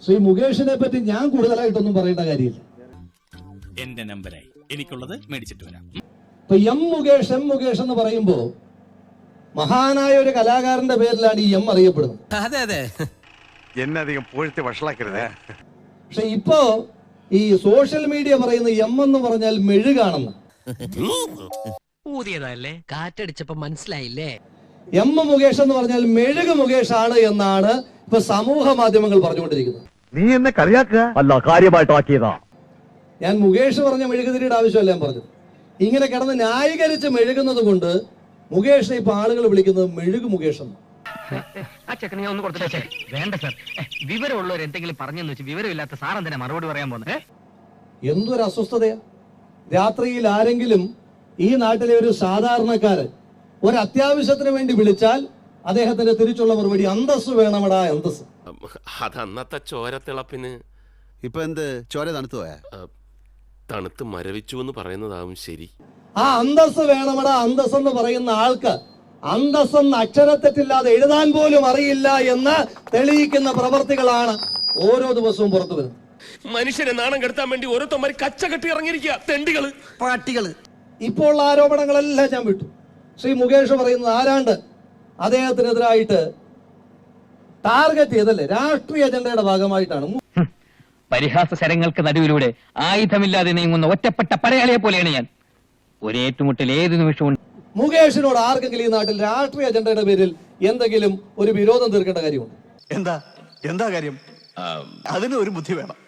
ശ്രീ മുകേഷിനെ പറ്റി ഞാൻ കൂടുതലായിട്ടൊന്നും പറയേണ്ട കാര്യമില്ല. എന്റെ നമ്പറായി എനിക്കുള്ളത് മേടിച്ചിട്ട് വരാം. ഇപ്പൊ എം മുകേഷ് എന്ന് പറയുമ്പോ മഹാനായ ഒരു കലാകാരന്റെ പേരിലാണ് ഈ എം അറിയപ്പെടുന്നത്. അതെ അതെ, എന്നെ അധികം പൂഴ്ത്തി വഷളാക്കരുത്. പക്ഷെ ഇപ്പോ ഈ സോഷ്യൽ മീഡിയ പറയുന്ന എം എന്ന് പറഞ്ഞാൽ മെഴുകാണെന്ന്. ഊതിയതല്ലേ, കാറ്റടിച്ചപ്പോ മനസ്സിലായില്ലേ? എം മുകേഷ് എന്ന് പറഞ്ഞാൽ മെഴുക് മുകേഷ് ആണ് എന്നാണ് ഇപ്പൊ സമൂഹ മാധ്യമങ്ങൾ പറഞ്ഞുകൊണ്ടിരിക്കുന്നത്. നീ എന്നെ കളിയാക്കുക അല്ല, കാര്യമായിട്ടാക്കിയതാ. ഞാൻ മുകേഷ് പറഞ്ഞ മെഴുകുതിരിയുടെ ആവശ്യമല്ല ഞാൻ പറഞ്ഞത്. ഇങ്ങനെ കിടന്ന് ന്യായീകരിച്ച് മെഴുകുന്നത് കൊണ്ട് മുകേഷിനെ ഇപ്പൊ ആളുകൾ വിളിക്കുന്നത് മെഴുക് മുകേഷ് എന്ന്. ആ ചെക്കനെ ഒന്ന് കൊടുത്തിട്ടേ. വേണ്ട സാർ, വിവരമുള്ളവർ എന്തെങ്കിലും പറഞ്ഞെന്ന് വെച്ച് വിവരമില്ലാത്ത സാർ എന്തിനാ മറുപടി പറയാൻ പോകുന്നത്? എന്തൊരു അസ്വസ്ഥതയാ. രാത്രിയിൽ ആരെങ്കിലും ഈ നാട്ടിലെ ഒരു സാധാരണക്കാരൻ ഒരു അത്യാവശ്യത്തിന് വേണ്ടി വിളിച്ചാൽ അദ്ദേഹത്തിന്റെ തിരിച്ചുള്ള മറുപടി അന്തസ് വേണമടാ അന്തസ്. അതന്നത്തെ ചോരത്തിളപ്പിന് ഇപ്പൊ എന്ത് ചോര തണുത്തു പോയാ? തണുത്ത് മരവിച്ചു എന്ന് പറയുന്നതാവും ശരി. ആ അന്തസ് വേണമടാ അന്തസ് എന്ന് പറയുന്ന ആൾക്ക് അന്തസ്സെന്ന് അക്ഷരത്തെറ്റില്ലാതെ എഴുതാൻ പോലും അറിയില്ല എന്ന് തെളിയിക്കുന്ന പ്രവർത്തികളാണ് ഓരോ ദിവസവും പുറത്തു വരുന്നത്. മനുഷ്യരെ നാണം കെടുത്താൻ വേണ്ടി ഓരോരുത്തന്മാർ കച്ച കെട്ടി ഇറങ്ങിയിരിക്കുക, തെണ്ടികള്, പാട്ടികള്. ഇപ്പോൾ ഉള്ള ആരോപണങ്ങളെല്ലാം ഞാൻ വിട്ടു. ശ്രീ മുകേഷ് പറയുന്നത് ആരാണ്ട് അദ്ദേഹത്തിനെതിരായിട്ട് ടാർഗറ്റ് ചെയ്തല്ലേ രാഷ്ട്രീയ അജണ്ടയുടെ ഭാഗമായിട്ടാണ്. പരിഹാസ ശരങ്ങൾക്ക് നടുവിലൂടെ ആയുധമില്ലാതെ നീങ്ങുന്ന ഒറ്റപ്പെട്ട പടയാളിയെ പോലെയാണ് ഞാൻ. ഒരേറ്റുമുട്ടൽ ഏത് നിമിഷവും. മുകേഷിനോട് ആർക്കെങ്കിലും ഈ നാട്ടിൽ രാഷ്ട്രീയ അജണ്ടയുടെ പേരിൽ എന്തെങ്കിലും ഒരു വിരോധം തീർക്കേണ്ട കാര്യമുണ്ട്? എന്താ കാര്യം? അതിന് ഒരു ബുദ്ധി വേണം,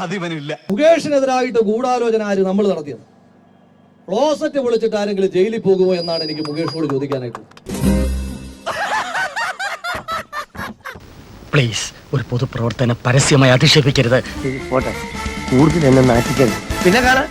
അതിവനില്ല. മുകേഷിനെതിരായിട്ട് ഗൂഢാലോചന ആര് നമ്മൾ നടത്തിയത്? ക്ലോസറ്റ് വിളിച്ചിട്ട് ആരെങ്കിലും ജയിലിൽ പോകുമോ എന്നാണ് എനിക്ക് മുകേഷിനോട് ചോദിക്കാനായിട്ട്. പ്ലീസ്, ഒരു പൊതുപ്രവർത്തനം പരസ്യമായി അധിക്ഷേപിക്കരുത്. കൂടുതൽ എന്നെ നാട്ടിക്കരുത്. പിന്നെ കാണാം.